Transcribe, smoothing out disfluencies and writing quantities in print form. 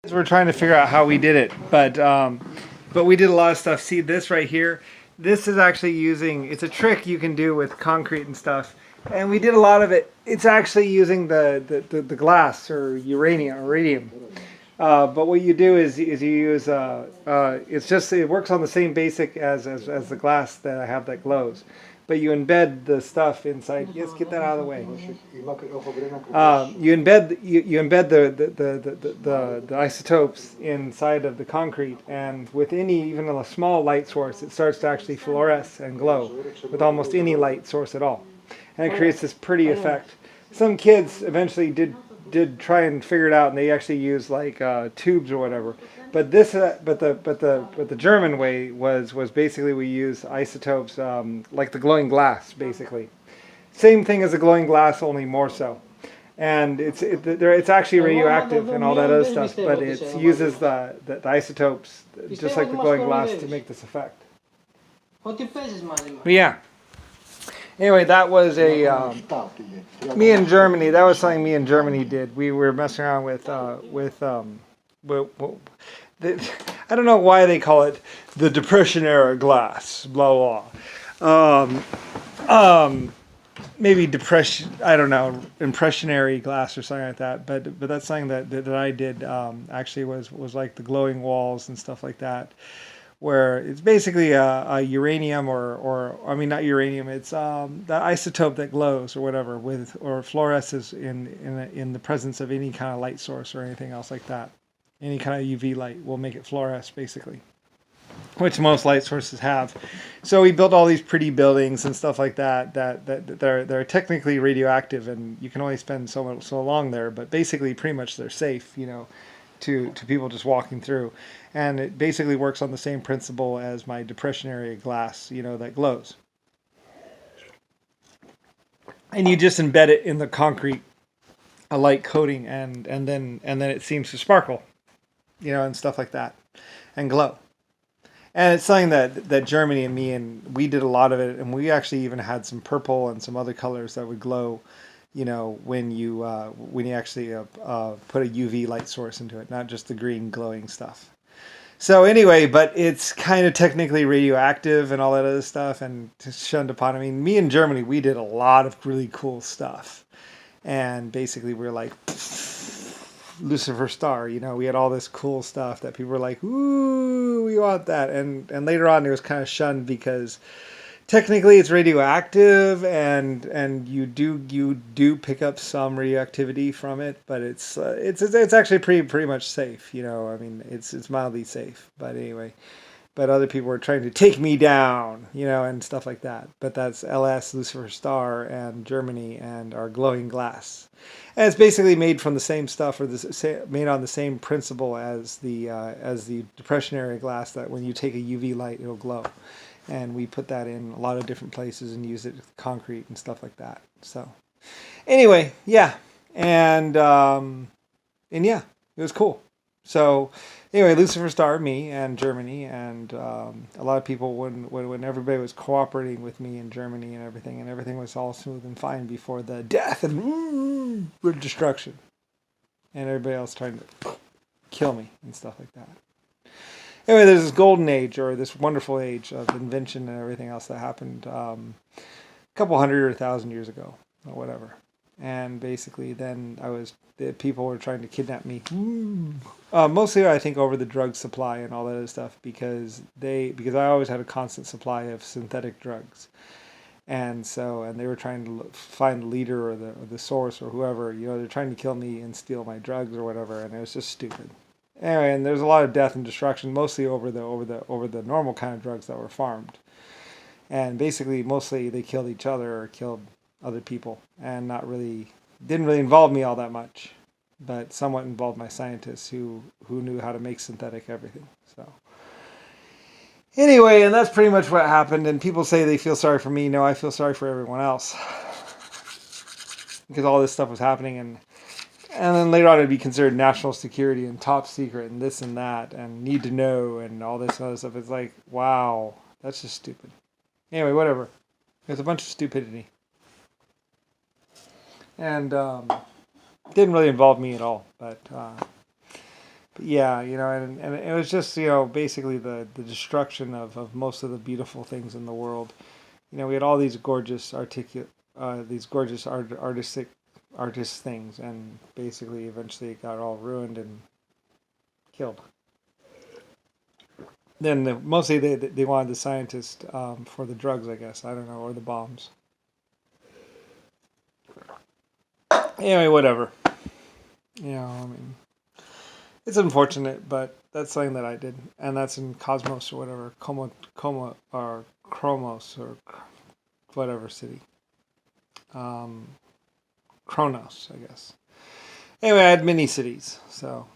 We're trying to figure out how we did it, but we did a lot of stuff. See this right here? This is actually using. It's a trick you can do with concrete and stuff, and we did a lot of it. It's actually using the glass or uranium or radium. But what you do is you use. It's just it works on the same basic as the glass that I have that glows. But you embed the stuff inside. Yes, get that out of the way. You embed the isotopes inside of the concrete, and with even a small light source, it starts to actually fluoresce and glow with almost any light source at all, and it creates this pretty effect. Some kids eventually did try and figure it out, and they actually used like tubes or whatever. But the German way was basically we use isotopes like the glowing glass, basically. Same thing as a glowing glass, only more so. And it's actually radioactive and all that other stuff, but it uses the isotopes just like the glowing glass to make this effect. But yeah. Anyway, that was me in Germany. That was something me in Germany did. We were messing around with I don't know why they call it the Depression era glass. Blah blah. Maybe depression. I don't know, impressionary glass or something like that. But that's something that I did. Actually, was like the glowing walls and stuff like that, where it's basically a uranium or I mean not uranium. It's the isotope that glows or whatever or fluoresces in the presence of any kind of light source or anything else like that. Any kind of UV light will make it fluoresce, basically, which most light sources have. So we built all these pretty buildings and stuff like that they're technically radioactive, and you can only spend so long there. But basically, pretty much they're safe, to people just walking through. And it basically works on the same principle as my depression area glass, that glows. And you just embed it in the concrete, a light coating, and then it seems to sparkle. And stuff like that, and glow. And it's something that Germany and we did a lot of it, and we actually even had some purple and some other colors that would glow, when you actually put a UV light source into it, not just the green glowing stuff. So anyway, but it's kind of technically radioactive and all that other stuff, and shunned upon. I mean, me in Germany, we did a lot of really cool stuff, and basically we're like Lusifer Star, we had all this cool stuff that people were like, ooh, we want that. And later on it was kind of shunned because technically it's radioactive and you do pick up some radioactivity from it, but it's actually pretty much safe, I mean, it's mildly safe. But anyway, but other people were trying to take me down, and stuff like that. But that's LS, Lucifer Star, and Germany, and our glowing glass. And it's basically made from the same stuff, or made on the same principle as the depression area glass, that when you take a UV light, it'll glow. And we put that in a lot of different places and use it with concrete and stuff like that. So anyway, yeah. And yeah, it was cool. So anyway, Lucifer Star, me, and Germany, and a lot of people when everybody was cooperating with me in Germany and everything was all smooth and fine before the death and destruction, and everybody else trying to kill me and stuff like that. Anyway, there's this golden age, or this wonderful age of invention and everything else that happened a couple hundred or 1,000 years ago, or whatever. And basically, then the people were trying to kidnap me. Mostly, I think, over the drug supply and all that other stuff, because I always had a constant supply of synthetic drugs, and they were trying to find the leader or the source or whoever. They're trying to kill me and steal my drugs or whatever, and it was just stupid. Anyway, and there's a lot of death and destruction, mostly over the normal kind of drugs that were farmed, and basically, mostly they killed each other or killed other people, and didn't really involve me all that much, but somewhat involved my scientists who knew how to make synthetic everything. So anyway, and that's pretty much what happened. And people say they feel sorry for me. No, I feel sorry for everyone else, because all this stuff was happening, and then later on it'd be considered national security and top secret and this and that and need to know and all this other stuff. It's like, wow, that's just stupid. Anyway, whatever. It's a bunch of stupidity. And didn't really involve me at all, but But yeah, and it was just, basically the destruction of most of the beautiful things in the world. We had all these gorgeous artist things, and basically eventually it got all ruined and killed. Then mostly they wanted the scientists for the drugs, I guess. I don't know, or the bombs. Anyway, whatever. I mean, it's unfortunate, but that's something that I did, and that's in Cosmos or whatever, Como or Chromos or whatever city. Um, Kronos, I guess. Anyway, I had mini cities, so